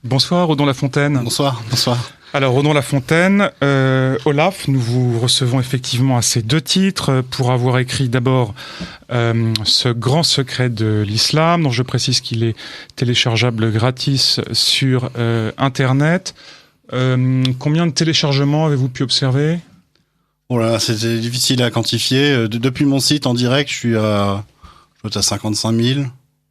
Bonsoir, Odon Lafontaine. Bonsoir. Alors, Odon Lafontaine, Olaf, nous vous recevons effectivement à ces deux titres pour avoir écrit d'abord ce grand secret de l'islam, dont je précise qu'il est téléchargeable gratis sur Internet. Combien de téléchargements avez-vous pu observer ? Oh là, c'est difficile à quantifier. Depuis mon site en direct, je suis à 55 000,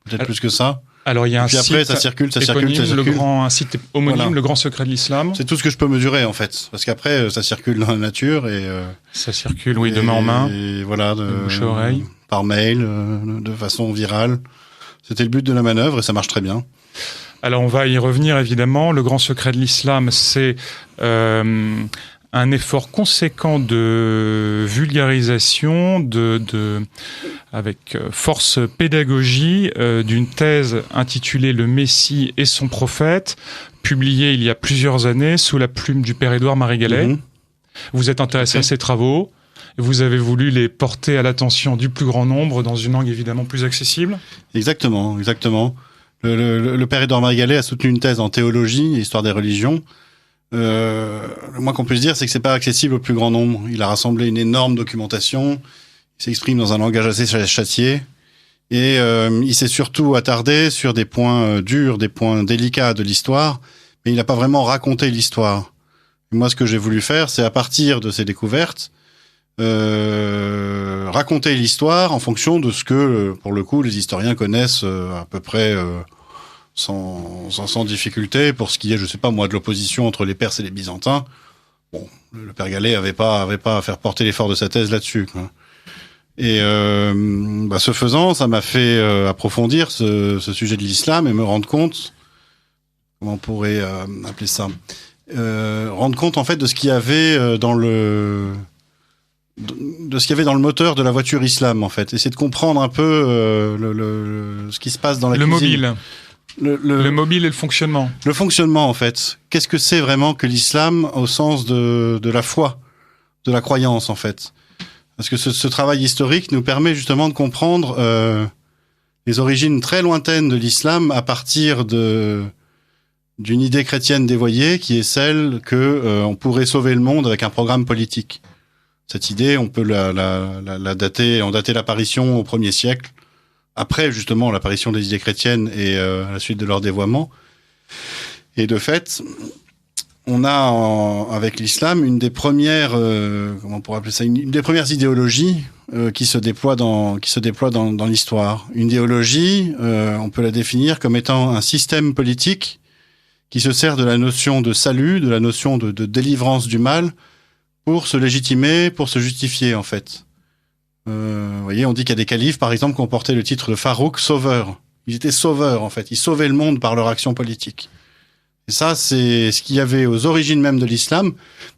peut-être plus que ça. Alors, il y a un puis après, site ça circule. un site homonyme, voilà. Le Grand Secret de l'Islam. C'est tout ce que je peux mesurer, en fait. Parce qu'après, ça circule dans la nature et... ça circule, oui, de main en main. Et voilà, de bouche à oreille. Par mail, de façon virale. C'était le but de la manœuvre et ça marche très bien. Alors, on va y revenir, évidemment. Le Grand Secret de l'Islam, c'est... un effort conséquent de vulgarisation, avec force pédagogie, d'une thèse intitulée « Le Messie et son prophète », publiée il y a plusieurs années sous la plume du père Édouard Marie-Gallet. Mmh. Vous êtes intéressé à ces travaux, vous avez voulu les porter à l'attention du plus grand nombre dans une langue évidemment plus accessible. Exactement. Le père Édouard Marie-Gallet a soutenu une thèse en théologie et histoire des religions. Le moins qu'on puisse dire, c'est que c'est pas accessible au plus grand nombre. Il a rassemblé une énorme documentation, il s'exprime dans un langage assez châtié, et il s'est surtout attardé sur des points durs, des points délicats de l'histoire, mais il n'a pas vraiment raconté l'histoire. Et moi, ce que j'ai voulu faire, c'est à partir de ces découvertes, raconter l'histoire en fonction de ce que, pour le coup, les historiens connaissent à peu près... sans difficulté pour ce qui est, je sais pas moi, de l'opposition entre les Perses et les Byzantins. Bon, le père Gallet avait pas à faire porter l'effort de sa thèse là-dessus, quoi. Et ce faisant, ça m'a fait approfondir ce sujet de l'islam et me rendre compte, comment on pourrait appeler ça, rendre compte en fait de ce qu'il y avait de ce qu'il y avait dans le moteur de la voiture islam, en fait. Essayer de comprendre un peu ce qui se passe dans la cuisine. Mobile. Le mobile et le fonctionnement. Le fonctionnement, en fait. Qu'est-ce que c'est vraiment que l'islam au sens de la foi, de la croyance, en fait. Parce que ce travail historique nous permet justement de comprendre les origines très lointaines de l'islam à partir d'une idée chrétienne dévoyée qui est celle que on pourrait sauver le monde avec un programme politique. Cette idée, on peut la dater, on datait l'apparition au 1er siècle, après justement l'apparition des idées chrétiennes et à la suite de leur dévoiement. Et de fait, on a avec l'islam une des premières, comment on pourrait appeler ça, une des premières idéologies qui se déploie dans l'histoire. Une idéologie, on peut la définir comme étant un système politique qui se sert de la notion de salut, de la notion de délivrance du mal, pour se légitimer, pour se justifier en fait. Vous voyez, on dit qu'il y a des califes, par exemple, qui ont porté le titre de Farouk, sauveur. Ils étaient sauveurs, en fait. Ils sauvaient le monde par leur action politique. Et ça, c'est ce qu'il y avait aux origines même de l'islam,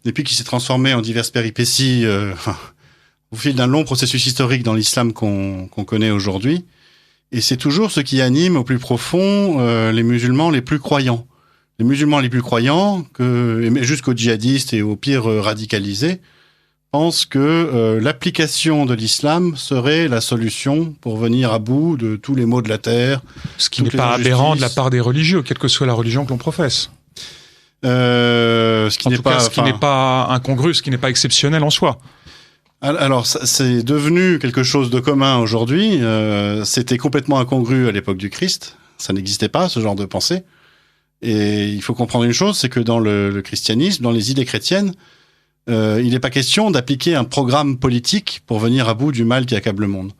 et puis qui s'est transformé en diverses péripéties au fil d'un long processus historique dans l'islam qu'on connaît aujourd'hui. Et c'est toujours ce qui anime au plus profond les musulmans les plus croyants. Les musulmans les plus croyants, jusqu'aux djihadistes et aux pires radicalisés, pense que l'application de l'islam serait la solution pour venir à bout de tous les maux de la terre. Ce qui n'est pas aberrant de la part des religieux, quelle que soit la religion que l'on professe. Ce qui n'est pas incongru, ce qui n'est pas exceptionnel en soi. Alors, c'est devenu quelque chose de commun aujourd'hui. C'était complètement incongru à l'époque du Christ. Ça n'existait pas, ce genre de pensée. Et il faut comprendre une chose, c'est que dans le christianisme, dans les idées chrétiennes, il n'est pas question d'appliquer un programme politique pour venir à bout du mal qui accable le monde.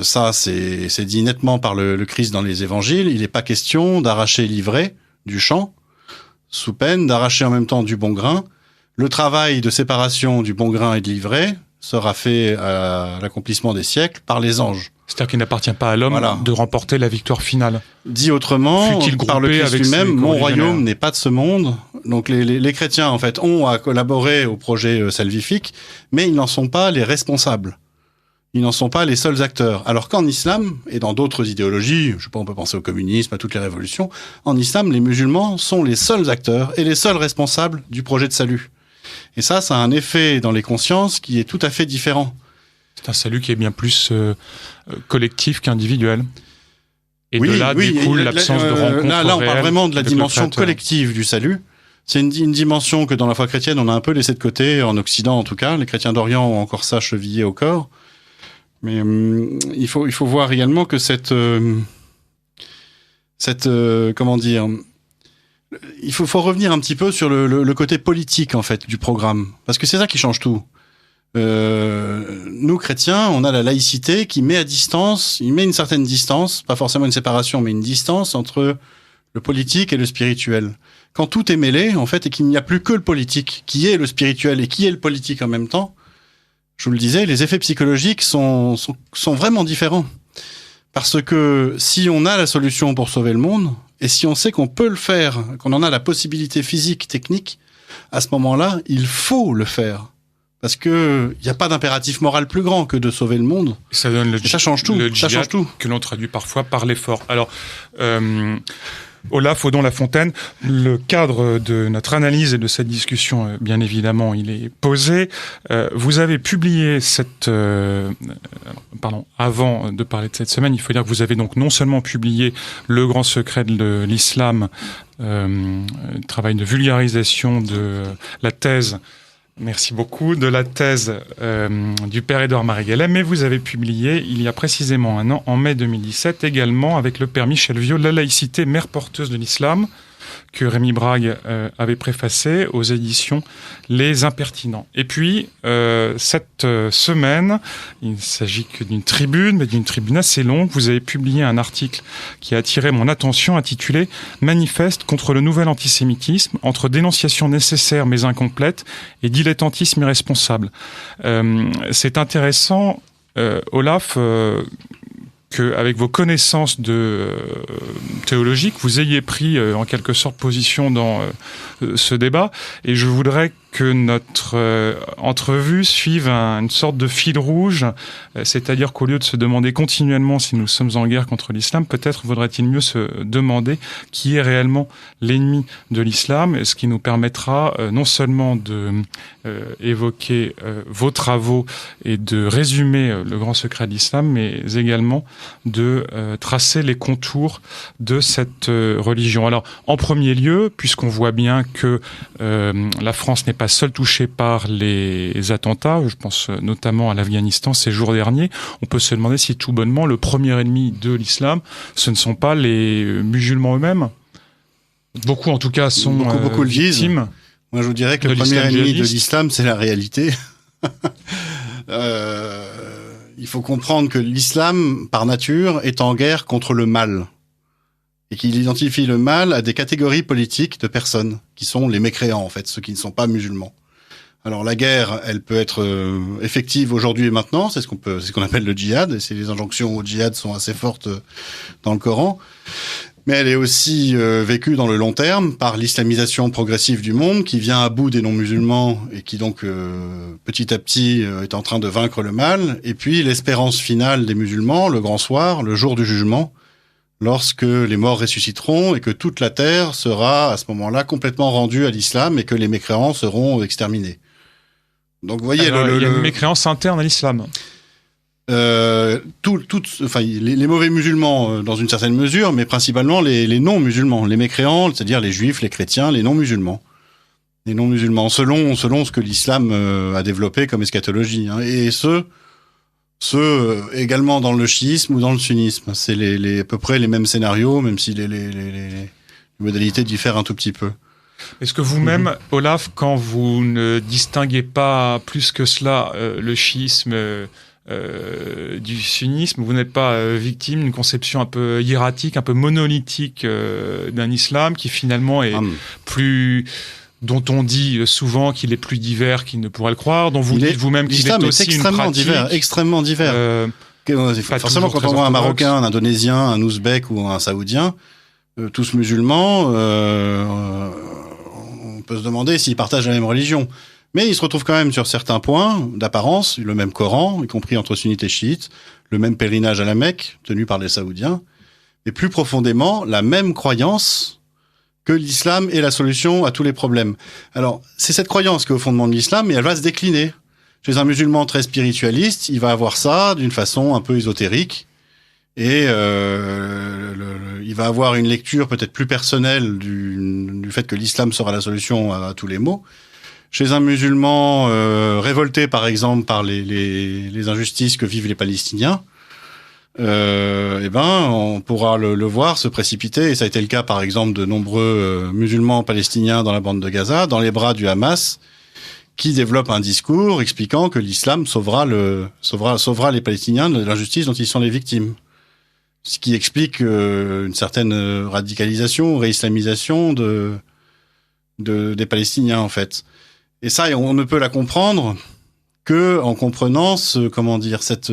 Ça, c'est dit nettement par le Christ dans les évangiles. Il n'est pas question d'arracher l'ivraie du champ, sous peine d'arracher en même temps du bon grain. Le travail de séparation du bon grain et de l'ivraie sera fait à l'accomplissement des siècles par les anges. C'est-à-dire qu'il n'appartient pas à l'homme de remporter la victoire finale. Dit autrement, par le Christ lui-même, mon royaume n'est pas de ce monde. Donc les chrétiens, en fait, ont à collaborer au projet salvifique, mais ils n'en sont pas les responsables. Ils n'en sont pas les seuls acteurs. Alors qu'en islam, et dans d'autres idéologies, je sais pas, on peut penser au communisme, à toutes les révolutions, en islam, les musulmans sont les seuls acteurs et les seuls responsables du projet de salut. Et ça a un effet dans les consciences qui est tout à fait différent. C'est un salut qui est bien plus collectif qu'individuel. Et de là découle l'absence de rencontre là, on parle vraiment de la dimension Créateur. collective du salut. C'est une dimension que dans la foi chrétienne, on a un peu laissé de côté, en Occident en tout cas. Les chrétiens d'Orient ont encore ça chevillé au corps. Mais il faut voir également que comment dire, il faut revenir un petit peu sur le côté politique en fait du programme, parce que c'est ça qui change tout. Nous chrétiens, on a la laïcité qui met à distance, il met une certaine distance, pas forcément une séparation, mais une distance entre le politique et le spirituel. Quand tout est mêlé, en fait, et qu'il n'y a plus que le politique, qui est le spirituel et qui est le politique en même temps, je vous le disais, les effets psychologiques sont vraiment différents. Parce que si on a la solution pour sauver le monde, et si on sait qu'on peut le faire, qu'on en a la possibilité physique, technique, à ce moment-là, il faut le faire. Parce que il n'y a pas d'impératif moral plus grand que de sauver le monde. Ça donne ça change tout. Ça change tout. Que l'on traduit parfois par l'effort. Alors, Olaf Audon-Lafontaine, le cadre de notre analyse et de cette discussion, bien évidemment, il est posé. Vous avez publié avant de parler de cette semaine, il faut dire que vous avez donc non seulement publié Le Grand Secret de l'Islam, travail de vulgarisation de la thèse. Merci beaucoup. De la thèse du père Édouard Marie-Gallet, mais vous avez publié, il y a précisément un an, en mai 2017, également avec le père Michel Viau, La laïcité, mère porteuse de l'islam, que Rémi Brague avait préfacé aux éditions Les Impertinents. Et puis, cette semaine, il ne s'agit que d'une tribune, mais d'une tribune assez longue. Vous avez publié un article qui a attiré mon attention, intitulé « Manifeste contre le nouvel antisémitisme, entre dénonciation nécessaire mais incomplète et dilettantisme irresponsable ». C'est intéressant, Olaf, qu'avec vos connaissances théologiques, vous ayez pris en quelque sorte position dans ce débat. Et je voudrais que notre entrevue suive une sorte de fil rouge, c'est-à-dire qu'au lieu de se demander continuellement si nous sommes en guerre contre l'islam, peut-être vaudrait-il mieux se demander qui est réellement l'ennemi de l'islam, ce qui nous permettra non seulement de évoquer vos travaux et de résumer le grand secret de l'islam, mais également de tracer les contours de cette religion. Alors, en premier lieu, puisqu'on voit bien que la France n'est pas seule touchée par les attentats, je pense notamment à l'Afghanistan ces jours derniers, on peut se demander si tout bonnement le premier ennemi de l'islam, ce ne sont pas les musulmans eux-mêmes. Beaucoup en tout cas sont beaucoup le disent. Victimes. Moi je vous dirais que le premier ennemi de l'islam, c'est la réalité. Il faut comprendre que l'islam, par nature, est en guerre contre le mal. Et qu'il identifie le mal à des catégories politiques de personnes, qui sont les mécréants, en fait, ceux qui ne sont pas musulmans. Alors la guerre, elle peut être effective aujourd'hui et maintenant, c'est ce qu'on appelle le djihad, et les injonctions au djihad sont assez fortes dans le Coran. Mais elle est aussi vécue dans le long terme par l'islamisation progressive du monde qui vient à bout des non-musulmans et qui donc petit à petit est en train de vaincre le mal. Et puis l'espérance finale des musulmans, le grand soir, le jour du jugement, lorsque les morts ressusciteront et que toute la terre sera à ce moment-là complètement rendue à l'islam et que les mécréants seront exterminés. Donc vous voyez, alors, il y a une mécréance interne à l'islam. Les mauvais musulmans dans une certaine mesure, mais principalement les non-musulmans, les mécréants, c'est-à-dire les juifs, les chrétiens, les non-musulmans. Les non-musulmans, selon ce que l'islam a développé comme eschatologie. Hein, et ceux également dans le chiisme ou dans le sunnisme. C'est à peu près les mêmes scénarios, même si les modalités diffèrent un tout petit peu. Est-ce que vous-même, Olaf, quand vous ne distinguez pas plus que cela le chiisme du sunnisme, vous n'êtes pas victime d'une conception un peu hiératique, un peu monolithique d'un islam qui finalement est plus... dont on dit souvent qu'il est plus divers qu'il ne pourrait le croire, dont vous dites vous-même qu'il est aussi une pratique. Extrêmement divers. Forcément, quand on voit un Marocain, un Indonésien, un Ouzbek ou un Saoudien, tous musulmans, on peut se demander s'ils partagent la même religion. Mais ils se retrouvent quand même sur certains points d'apparence, le même Coran, y compris entre sunnites et chiites, le même pèlerinage à la Mecque, tenu par les Saoudiens, et plus profondément, la même croyance que l'islam est la solution à tous les problèmes. Alors, c'est cette croyance qui est au fondement de l'islam, et elle va se décliner. Chez un musulman très spiritualiste, il va avoir ça d'une façon un peu ésotérique, Et il va avoir une lecture peut-être plus personnelle du fait que l'islam sera la solution à tous les maux. Chez un musulman révolté, par exemple, par les injustices que vivent les Palestiniens, on pourra le voir se précipiter, et ça a été le cas, par exemple, de nombreux musulmans palestiniens dans la bande de Gaza, dans les bras du Hamas, qui développe un discours expliquant que l'islam sauvera les Palestiniens de l'injustice dont ils sont les victimes. Ce qui explique une certaine radicalisation, réislamisation des Palestiniens, en fait. Et ça, on ne peut la comprendre que en comprenant cette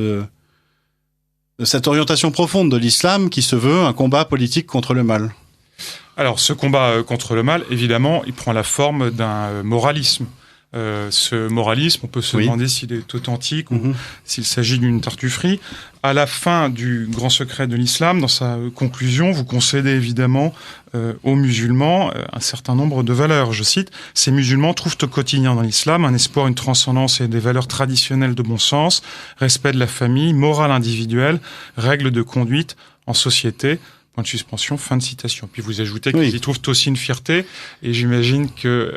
orientation profonde de l'islam qui se veut un combat politique contre le mal. Alors, ce combat contre le mal, évidemment, il prend la forme d'un moralisme. Ce moralisme, on peut se demander s'il est authentique ou s'il s'agit d'une tartufferie. À la fin du Grand Secret de l'Islam, dans sa conclusion, vous concédez évidemment aux musulmans un certain nombre de valeurs. Je cite, « Ces musulmans trouvent au quotidien dans l'islam un espoir, une transcendance et des valeurs traditionnelles de bon sens, respect de la famille, morale individuelle, règles de conduite en société. » Point de suspension, fin de citation. Puis vous ajoutez qu'ils y trouvent aussi une fierté, et j'imagine que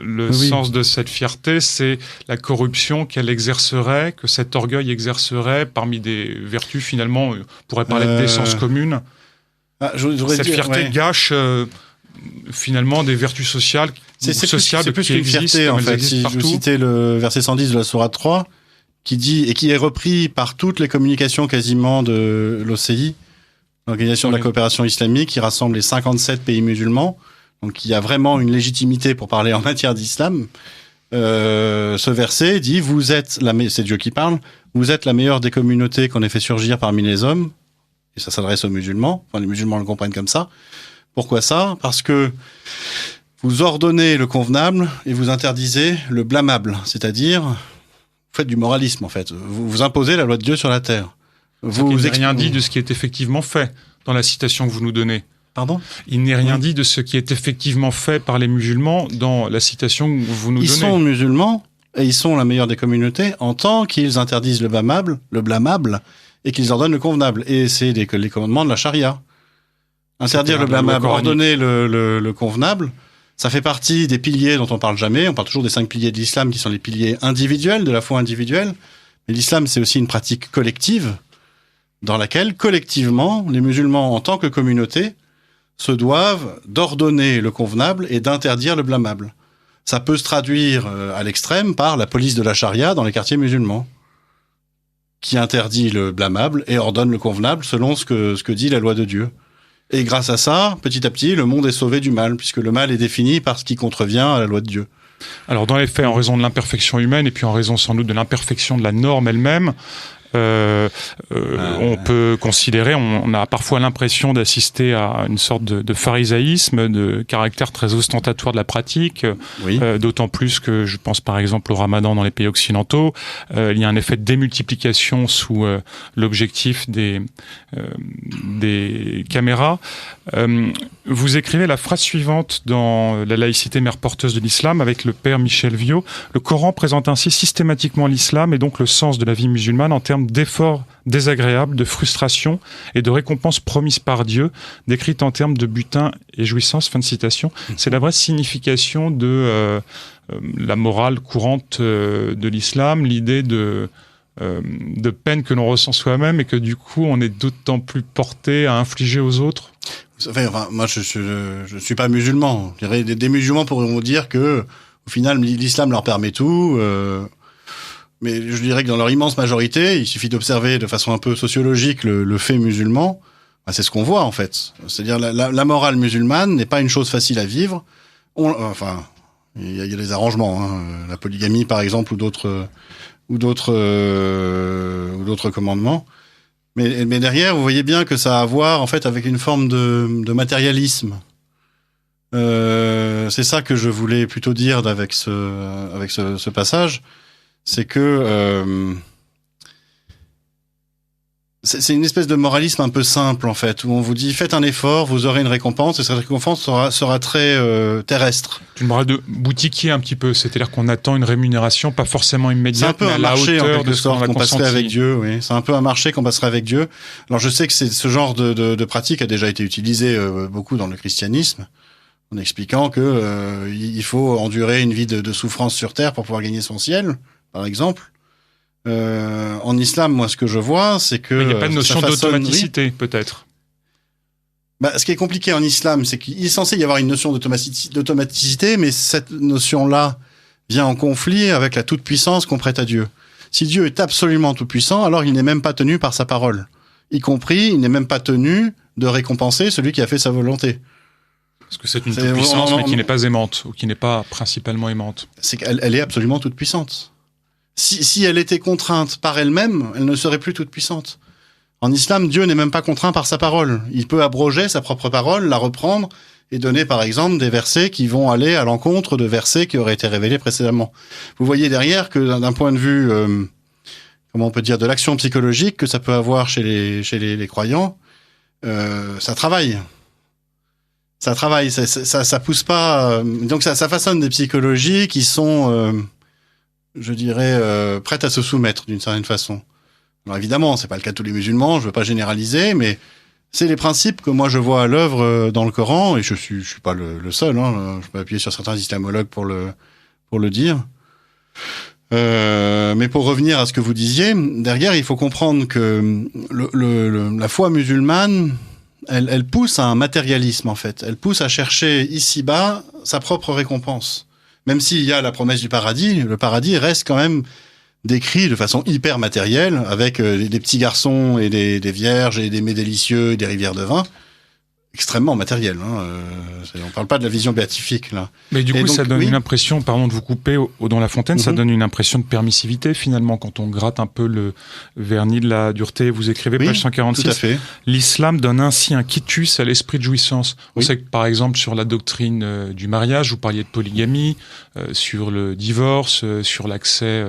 le sens de cette fierté, c'est la corruption qu'elle exercerait, que cet orgueil exercerait parmi des vertus, finalement, on pourrait parler de décence commune. Cette fierté gâche finalement des vertus sociales c'est plus qu'une fierté, en fait. Si je citais le verset 110 de la sourate 3, qui dit, et qui est repris par toutes les communications quasiment de l'OCI, l'Organisation de la coopération islamique, qui rassemble les 57 pays musulmans, donc il y a vraiment une légitimité pour parler en matière d'islam. Ce verset dit, c'est Dieu qui parle, vous êtes la meilleure des communautés qu'on ait fait surgir parmi les hommes, et ça s'adresse aux musulmans, enfin les musulmans le comprennent comme ça. Pourquoi ça ? Parce que vous ordonnez le convenable et vous interdisez le blâmable, c'est-à-dire vous faites du moralisme en fait, vous imposez la loi de Dieu sur la terre. Il n'est rien dit de ce qui est effectivement fait dans la citation que vous nous donnez. Pardon ? Il n'est rien dit de ce qui est effectivement fait par les musulmans dans la citation que vous nous donnez. Ils sont musulmans et ils sont la meilleure des communautés en tant qu'ils interdisent le blâmable et qu'ils ordonnent le convenable. Et c'est les commandements de la charia. Interdire le blâmable, ordonner le convenable, ça fait partie des piliers dont on parle jamais. On parle toujours des 5 piliers de l'islam qui sont les piliers individuels, de la foi individuelle. Mais l'islam, c'est aussi une pratique collective, dans laquelle, collectivement, les musulmans, en tant que communauté, se doivent d'ordonner le convenable et d'interdire le blâmable. Ça peut se traduire à l'extrême par la police de la charia dans les quartiers musulmans, qui interdit le blâmable et ordonne le convenable selon ce que dit la loi de Dieu. Et grâce à ça, petit à petit, le monde est sauvé du mal, puisque le mal est défini par ce qui contrevient à la loi de Dieu. Alors, dans les faits, en raison de l'imperfection humaine et puis en raison sans doute de l'imperfection de la norme elle-même, on peut considérer, on a parfois l'impression d'assister à une sorte de pharisaïsme, de caractère très ostentatoire de la pratique, d'autant plus que je pense par exemple au ramadan dans les pays occidentaux, il y a un effet de démultiplication sous l'objectif des caméras. Vous écrivez la phrase suivante dans La laïcité, mère porteuse de l'islam, avec le père Michel Viau. Le Coran présente ainsi systématiquement l'islam et donc le sens de la vie musulmane en termes d'efforts désagréables, de frustration et de récompenses promises par Dieu, décrites en termes de butin et jouissance. Fin de citation. C'est la vraie signification de la morale courante de l'islam, l'idée de peine que l'on ressent soi-même et que du coup on est d'autant plus porté à infliger aux autres. Enfin, moi je suis pas musulman. Je dirais, des musulmans pourront vous dire que au final l'islam leur permet tout. Mais je dirais que dans leur immense majorité, il suffit d'observer de façon un peu sociologique le fait musulman. C'est ce qu'on voit en fait. C'est-à-dire la morale musulmane n'est pas une chose facile à vivre. Il y a des arrangements, la polygamie par exemple ou d'autres commandements. Mais derrière, vous voyez bien que ça a à voir en fait avec une forme de matérialisme. C'est ça que je voulais plutôt dire avec ce passage. C'est que c'est une espèce de moralisme un peu simple en fait, où on vous dit faites un effort, vous aurez une récompense, et cette récompense sera très terrestre. Une morale de boutiquier un petit peu, c'est-à-dire qu'on attend une rémunération pas forcément immédiate, c'est un peu mais un à la marché en hauteur quelque de ce qu'on sorte a qu'on passerait consenti. avec Dieu. Oui, c'est un peu un marché qu'on passerait avec Dieu. Alors je sais que ce genre de pratique a déjà été utilisé beaucoup dans le christianisme, en expliquant que il faut endurer une vie de souffrance sur terre pour pouvoir gagner son ciel, par exemple. En islam, moi, ce que je vois, c'est que Mais il n'y a pas de notion ça façonne- d'automaticité, peut-être. Bah, ce qui est compliqué en islam, c'est qu'il est censé y avoir une notion d'automaticité, mais cette notion-là vient en conflit avec la toute-puissance qu'on prête à Dieu. Si Dieu est absolument tout-puissant, alors il n'est même pas tenu par sa parole. Y compris, il n'est même pas tenu de récompenser celui qui a fait sa volonté. Parce que c'est une C'est- toute-puissance, on- mais qui n'est pas aimante, ou qui n'est pas principalement aimante. C'est qu'elle est absolument toute-puissante. Si elle était contrainte par elle-même, elle ne serait plus toute-puissante. En islam, Dieu n'est même pas contraint par sa parole. Il peut abroger sa propre parole, la reprendre et donner par exemple des versets qui vont aller à l'encontre de versets qui auraient été révélés précédemment. Vous voyez derrière que d'un point de vue, comment on peut dire, de l'action psychologique que ça peut avoir chez les croyants, ça travaille. Ça pousse pas. Donc ça façonne des psychologies qui sont, je dirais, prêtes à se soumettre d'une certaine façon. Alors évidemment, c'est pas le cas de tous les musulmans, je veux pas généraliser, mais c'est les principes que moi je vois à l'œuvre dans le Coran, et je suis pas le seul, hein, je peux appuyer sur certains islamologues pour le dire. Mais pour revenir à ce que vous disiez, derrière, il faut comprendre que la foi musulmane, elle pousse à un matérialisme en fait. Elle pousse à chercher ici-bas sa propre récompense. Même s'il y a la promesse du paradis, le paradis reste quand même décrit de façon hyper matérielle, avec des petits garçons et des vierges et des mets délicieux et des rivières de vin. Extrêmement matériel. Hein. On parle pas de la vision béatifique là. Mais du coup, donc, ça donne oui. une impression, pardon de vous couper, dans la fontaine, ça Mhm. donne une impression de permissivité finalement quand on gratte un peu le vernis de la dureté. Vous écrivez Oui, page 146. tout à fait. L'islam donne ainsi un quitus à l'esprit de jouissance. On Oui. sait que par exemple sur la doctrine du mariage, vous parliez de polygamie, sur le divorce, sur l'accès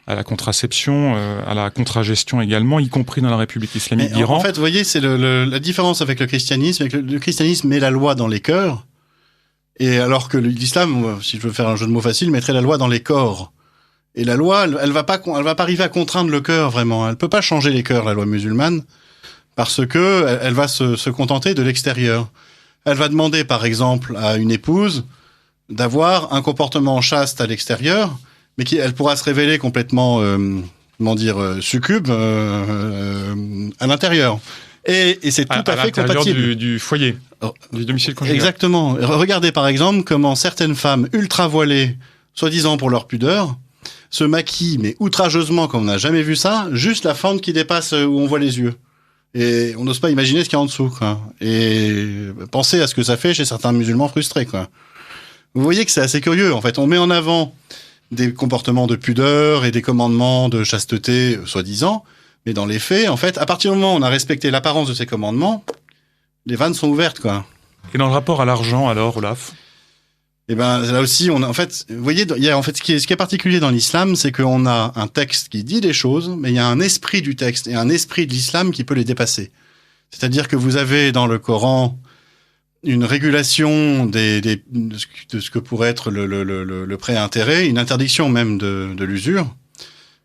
à la contraception, à la contragestion également, y compris dans la République islamique Mais d'Iran. en fait, vous voyez, c'est la différence avec le christianisme. Le christianisme met la loi dans les cœurs, et alors que l'islam, si je veux faire un jeu de mots facile, mettrait la loi dans les corps. Et la loi, elle va pas arriver à contraindre le cœur vraiment. Elle peut pas changer les cœurs, la loi musulmane, parce que elle va se contenter de l'extérieur. Elle va demander, par exemple, à une épouse d'avoir un comportement chaste à l'extérieur, mais elle pourra se révéler complètement, succube à l'intérieur. Et c'est tout à fait l'intérieur compatible. du foyer, Oh, du domicile conjugal. Exactement. Regardez par exemple comment certaines femmes ultra voilées, soi-disant pour leur pudeur, se maquillent, mais outrageusement comme on n'a jamais vu ça, juste la fente qui dépasse où on voit les yeux. Et on n'ose pas imaginer ce qu'il y a en dessous, quoi. Et pensez à ce que ça fait chez certains musulmans frustrés, quoi. Vous voyez que c'est assez curieux. En fait, on met en avant des comportements de pudeur et des commandements de chasteté, soi-disant, mais dans les faits, en fait, à partir du moment où on a respecté l'apparence de ces commandements, les vannes sont ouvertes, quoi. Et dans le rapport à l'argent, alors, Olaf? Et ben là aussi, on a, en fait, vous voyez, il y a en fait ce qui est particulier dans l'islam, c'est qu'on a un texte qui dit des choses, mais il y a un esprit du texte et un esprit de l'islam qui peut les dépasser. C'est-à-dire que vous avez dans le Coran une régulation de ce que pourrait être le prêt à intérêt, une interdiction même de l'usure.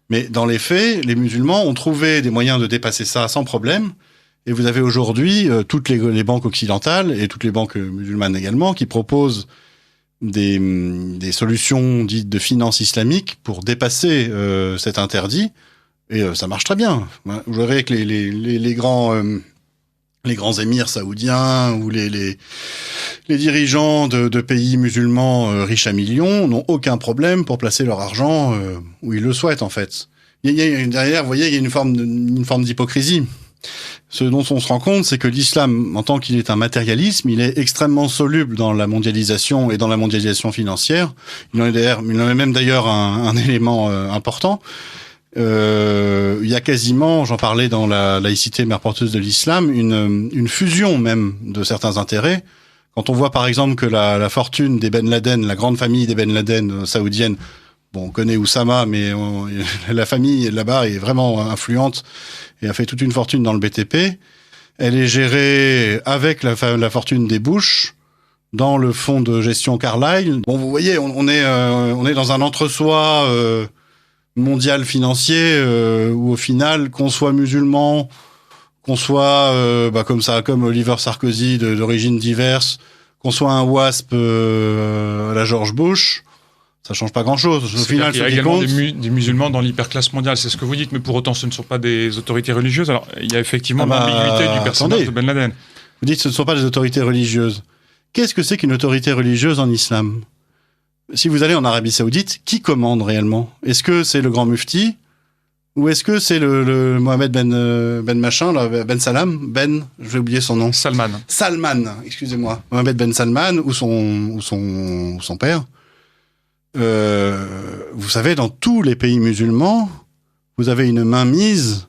Mais dans les faits, les musulmans ont trouvé des moyens de dépasser ça sans problème. Et vous avez aujourd'hui toutes les banques occidentales et toutes les banques musulmanes également qui proposent des solutions dites de finance islamique pour dépasser cet interdit. Et ça marche très bien. Vous verrez que les grands émirs saoudiens ou les dirigeants de pays musulmans riches à millions n'ont aucun problème pour placer leur argent où ils le souhaitent, en fait. Derrière, vous voyez, il y a une forme d'hypocrisie. Ce dont on se rend compte, c'est que l'islam, en tant qu'il est un matérialisme, il est extrêmement soluble dans la mondialisation et dans la mondialisation financière. Il en est même d'ailleurs un élément important. Il y a quasiment, j'en parlais dans la laïcité mère porteuse de l'islam, une fusion même de certains intérêts. Quand on voit par exemple que la fortune des Ben Laden, la grande famille des Ben Laden saoudienne, Bon, on connaît Oussama, mais la famille là-bas est vraiment influente et a fait toute une fortune dans le BTP. Elle est gérée avec la fortune des Bush dans le fonds de gestion Carlyle. Bon, vous voyez, on est dans un entre-soi mondial financier où au final, qu'on soit musulman, qu'on soit comme Oliver Sarkozy d'origines diverses, qu'on soit un WASP à la George Bush, ça change pas grand-chose. Au final, il y a également des musulmans dans l'hyperclasse mondiale, c'est ce que vous dites, mais pour autant, ce ne sont pas des autorités religieuses. Alors, il y a effectivement l'ambiguïté du personnage de Ben Laden. Vous dites que ce ne sont pas des autorités religieuses. Qu'est-ce que c'est qu'une autorité religieuse en islam ? Si vous allez en Arabie Saoudite, qui commande réellement ? Est-ce que c'est le grand mufti ? Ou est-ce que c'est le Mohamed Ben machin, là, Ben Salam, je vais oublier son nom. Salman, excusez-moi. Mohamed Ben Salman ou son père. Vous savez, dans tous les pays musulmans, vous avez une mainmise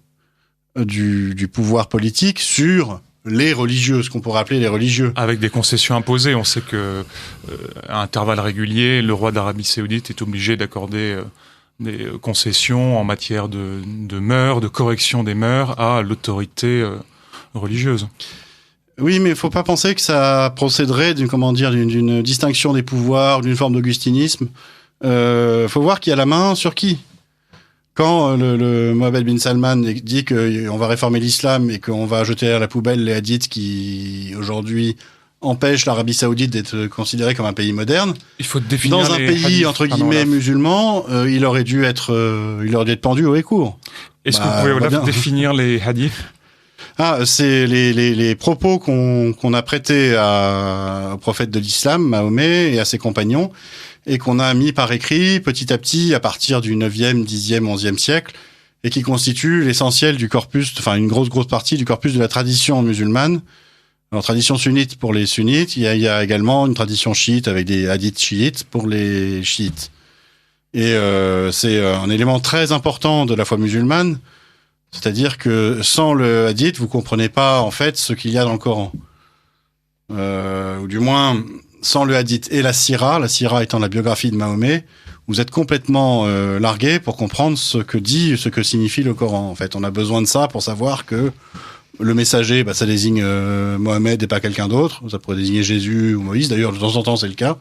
du pouvoir politique sur les religieux, ce qu'on pourrait appeler les religieux. Avec des concessions imposées. On sait que à intervalles réguliers, le roi d'Arabie Saoudite est obligé d'accorder des concessions en matière de mœurs, de correction des mœurs à l'autorité religieuse. Oui, mais il faut pas penser que ça procéderait d'une distinction des pouvoirs, d'une forme d'augustinisme. Faut voir qui a la main sur qui. Quand le Mohammed bin Salman dit qu'on va réformer l'islam et qu'on va jeter à la poubelle les hadiths qui aujourd'hui empêchent l'Arabie Saoudite d'être considérée comme un pays moderne, il faut définir dans un pays entre guillemets musulman, il aurait dû être pendu au écourt. Est-ce que vous pouvez définir les hadiths ? C'est les propos qu'on a prêtés au prophète de l'islam, Mahomet, et à ses compagnons, et qu'on a mis par écrit petit à petit à partir du 9e, 10e, 11e siècle, et qui constituent l'essentiel du corpus, enfin une grosse partie du corpus de la tradition musulmane. Alors, tradition sunnite pour les sunnites, il y a également une tradition chiite avec des hadiths chiites pour les chiites. Et c'est un élément très important de la foi musulmane. C'est-à-dire que sans le hadith, vous comprenez pas en fait ce qu'il y a dans le Coran. Ou du moins, sans le hadith et la sira étant la biographie de Mahomet, vous êtes complètement largué pour comprendre ce que signifie le Coran. En fait, on a besoin de ça pour savoir que le messager, ça désigne Mohamed et pas quelqu'un d'autre. Ça pourrait désigner Jésus ou Moïse. D'ailleurs, de temps en temps, c'est le cas.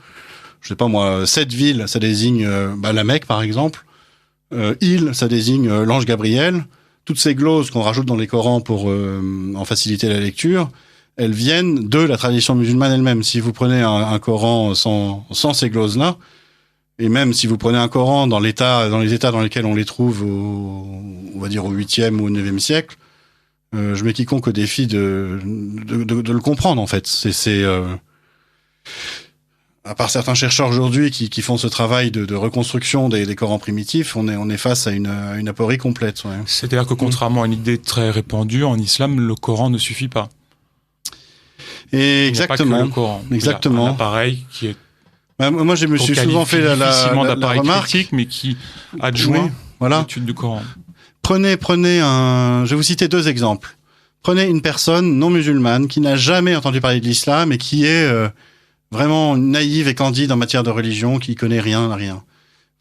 Je sais pas moi, cette ville, ça désigne la Mecque, par exemple. Ça désigne l'ange Gabriel. Toutes ces gloses qu'on rajoute dans les Corans pour en faciliter la lecture, elles viennent de la tradition musulmane elle-même. Si vous prenez un Coran sans ces gloses-là, et même si vous prenez un Coran dans les états dans lesquels on les trouve on va dire au 8e ou au 9e siècle, je mets quiconque au défi de le comprendre, en fait. À part certains chercheurs aujourd'hui qui font ce travail de reconstruction des Corans primitifs, on est face à une aporie complète. Ouais. C'est-à-dire que contrairement à une idée très répandue, en islam, le Coran ne suffit pas. Et exactement. Il n'y a pas que le Coran. Exactement. Il y a un appareil qui est. Moi, je me suis souvent fait la remarque, critique, mais qui adjoint l'étude du Coran. Prenez je vais vous citer 2 exemples. Prenez une personne non musulmane qui n'a jamais entendu parler de l'islam et qui est vraiment naïve et candide en matière de religion, qui connaît rien.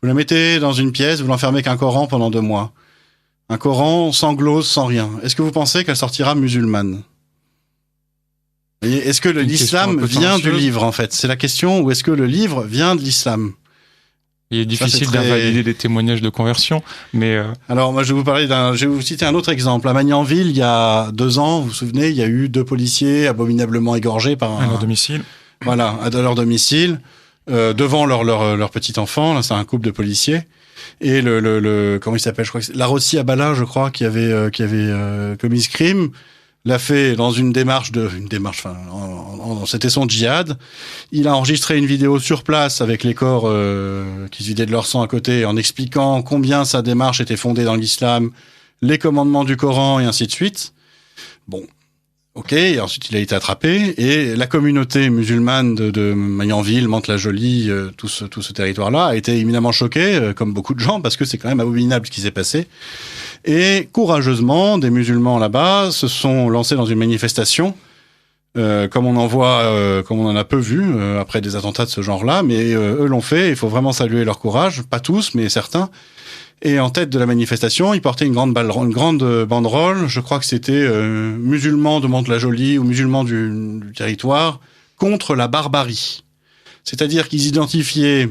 Vous la mettez dans une pièce, vous l'enfermez qu'un Coran pendant 2 mois. Un Coran sans glose, sans rien. Est-ce que vous pensez qu'elle sortira musulmane ? Est-ce que l'islam vient du livre, en fait ? C'est la question. Ou est-ce que le livre vient de l'islam ? Il est difficile d'invalider des témoignages de conversion, mais... Alors, moi, je vais vous citer un autre exemple. À Magnanville, il y a 2 ans, vous vous souvenez, il y a eu 2 policiers abominablement égorgés par à leur domicile. Voilà, à leur domicile, devant leur petit enfant. Là, c'est un couple de policiers. Et comment il s'appelle ? Je crois que c'est Larossi Abala, je crois, qui avait commis ce crime. L'a fait dans c'était son djihad. Il a enregistré une vidéo sur place avec les corps qui se vidaient de leur sang à côté, en expliquant combien sa démarche était fondée dans l'islam, les commandements du Coran et ainsi de suite. Bon, ok. Et ensuite, il a été attrapé et la communauté musulmane de Magnanville, Mantes-la-Jolie, tout ce territoire-là a été éminemment choquée, comme beaucoup de gens, parce que c'est quand même abominable ce qui s'est passé. Et courageusement, des musulmans là-bas se sont lancés dans une manifestation comme on en a peu vu après des attentats de ce genre-là, mais eux l'ont fait. Il faut vraiment saluer leur courage, pas tous, mais certains. Et en tête de la manifestation, ils portaient une grande banderole. Je crois que c'était musulmans de Mantes-la-Jolie ou musulmans du territoire contre la barbarie. C'est-à-dire qu'ils identifiaient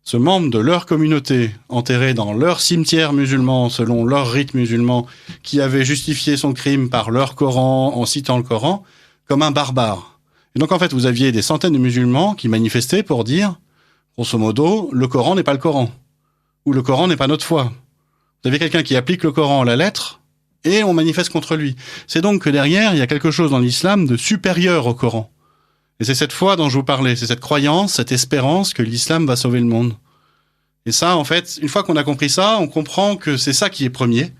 ce membre de leur communauté enterré dans leur cimetière musulman selon leur rite musulman, qui avait justifié son crime par leur Coran en citant le Coran, comme un barbare. Et donc en fait, vous aviez des centaines de musulmans qui manifestaient pour dire, grosso modo, le Coran n'est pas le Coran, ou le Coran n'est pas notre foi. Vous avez quelqu'un qui applique le Coran à la lettre, et on manifeste contre lui. C'est donc que derrière, il y a quelque chose dans l'islam de supérieur au Coran. Et c'est cette foi dont je vous parlais, c'est cette croyance, cette espérance que l'islam va sauver le monde. Et ça, en fait, une fois qu'on a compris ça, on comprend que c'est ça qui est premier,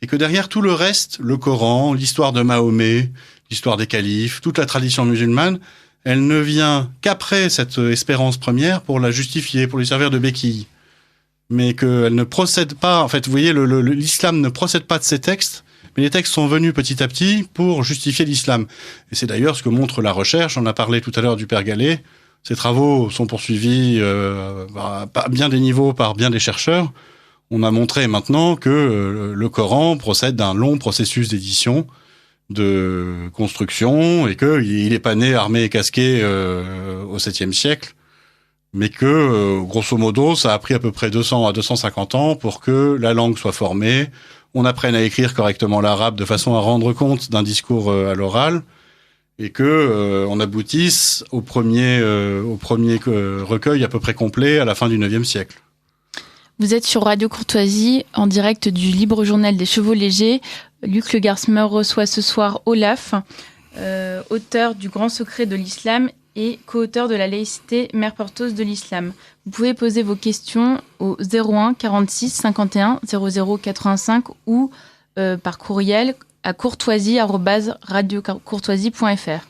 et que derrière tout le reste, le Coran, l'histoire de Mahomet, l'histoire des califes, toute la tradition musulmane, elle ne vient qu'après cette espérance première pour la justifier, pour lui servir de béquille. Mais qu'elle ne procède pas, en fait, vous voyez, l'islam ne procède pas de ces textes, mais les textes sont venus petit à petit pour justifier l'islam. Et c'est d'ailleurs ce que montre la recherche. On a parlé tout à l'heure du Père Gallet. Ces travaux sont poursuivis à bien des niveaux par bien des chercheurs. On a montré maintenant que le Coran procède d'un long processus d'édition, de construction, et qu'il n'est pas né armé et casqué au 7e siècle, mais que, grosso modo, ça a pris à peu près 200 à 250 ans pour que la langue soit formée, on apprenne à écrire correctement l'arabe de façon à rendre compte d'un discours à l'oral, et que on aboutisse au premier recueil à peu près complet à la fin du 9e siècle. Vous êtes sur Radio Courtoisie, en direct du Libre Journal des Chevaux Légers. Luc Le Garsmer reçoit ce soir Olaf, auteur du Grand Secret de l'Islam et co-auteur de la laïcité, mère porteuse de l'islam. Vous pouvez poser vos questions au 01 46 51 00 85 ou par courriel à courtoisie@radiocourtoisie.fr.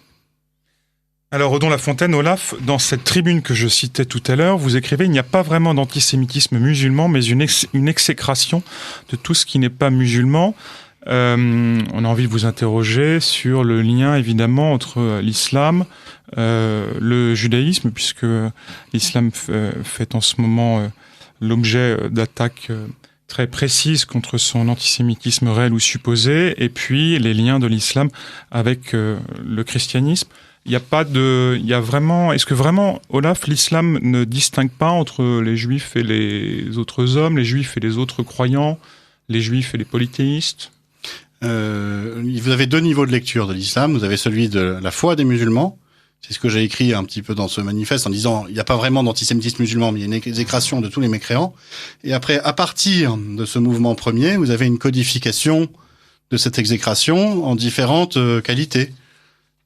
Alors, Odon Lafontaine, Olaf, dans cette tribune que je citais tout à l'heure, vous écrivez « Il n'y a pas vraiment d'antisémitisme musulman, mais une exécration de tout ce qui n'est pas musulman ». On a envie de vous interroger sur le lien, évidemment, entre l'islam, le judaïsme, puisque l'islam fait en ce moment l'objet d'attaques très précises contre son antisémitisme réel ou supposé, et puis les liens de l'islam avec le christianisme. Est-ce que vraiment, Olaf, l'islam ne distingue pas entre les juifs et les autres hommes, les juifs et les autres croyants, les juifs et les polythéistes ? Vous avez deux niveaux de lecture de l'islam. Vous avez celui de la foi des musulmans. C'est ce que j'ai écrit un petit peu dans ce manifeste en disant il n'y a pas vraiment d'antisémitisme musulman, mais il y a une exécration de tous les mécréants. Et après, à partir de ce mouvement premier, vous avez une codification de cette exécration en différentes qualités.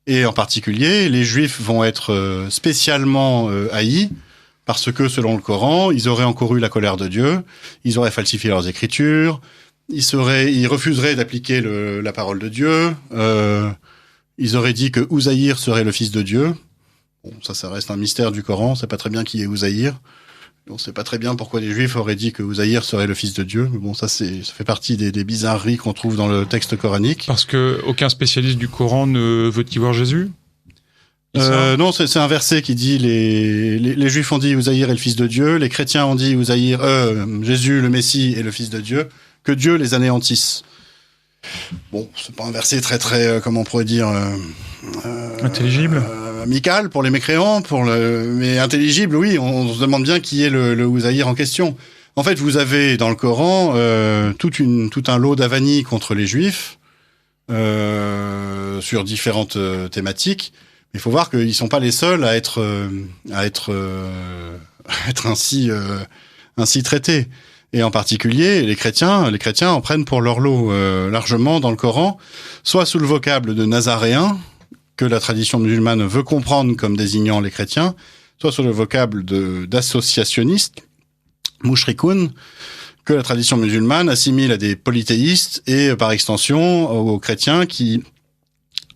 Et en particulier, les juifs vont être spécialement haïs parce que, selon le Coran, ils auraient encouru la colère de Dieu, ils auraient falsifié leurs écritures, ils refuseraient d'appliquer la parole de Dieu, ils auraient dit que Ouzaïr serait le fils de Dieu. Bon, ça reste un mystère du Coran, on sait pas très bien qui est Ouzaïr. On sait pas très bien pourquoi les Juifs auraient dit que Ouzaïr serait le fils de Dieu. Mais bon, ça fait partie des bizarreries qu'on trouve dans le texte coranique. Parce que aucun spécialiste du Coran ne veut y voir Jésus ? Non, c'est un verset qui dit les Juifs ont dit Ouzaïr est le fils de Dieu, les chrétiens ont dit Jésus le Messie est le fils de Dieu, que Dieu les anéantisse. Bon, c'est pas un verset très comment on pourrait dire intelligible, amical pour les mécréants, mais intelligible, oui. On se demande bien qui est le Ouzaïr en question. En fait, vous avez dans le Coran tout un lot d'avanies contre les Juifs sur différentes thématiques. Il faut voir qu'ils sont pas les seuls à être ainsi traités. Et en particulier, les chrétiens en prennent pour leur lot largement dans le Coran, soit sous le vocable de nazaréen, que la tradition musulmane veut comprendre comme désignant les chrétiens, soit sous le vocable d'associationnistes, mushrikoun, que la tradition musulmane assimile à des polythéistes et par extension aux chrétiens qui,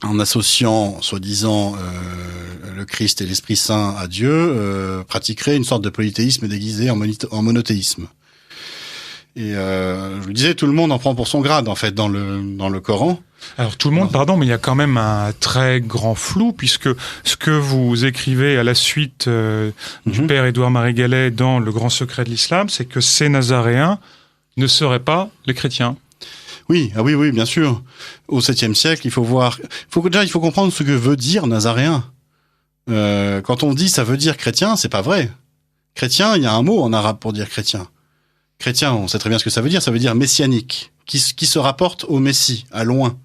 en associant soi-disant le Christ et l'Esprit Saint à Dieu, pratiqueraient une sorte de polythéisme déguisé en monothéisme. Et je vous le disais, tout le monde en prend pour son grade en fait dans le Coran. Alors tout le monde, pardon, mais il y a quand même un très grand flou, puisque ce que vous écrivez à la suite du père Édouard-Marie Gallet dans Le Grand Secret de l'Islam, c'est que ces Nazaréens ne seraient pas les chrétiens. Oui, oui, bien sûr. Au 7e siècle, il faut comprendre ce que veut dire Nazaréen. Quand on dit ça veut dire chrétien, c'est pas vrai. Chrétien, il y a un mot en arabe pour dire chrétien. Chrétien, on sait très bien ce que ça veut dire messianique, qui se rapporte au Messie, à loin.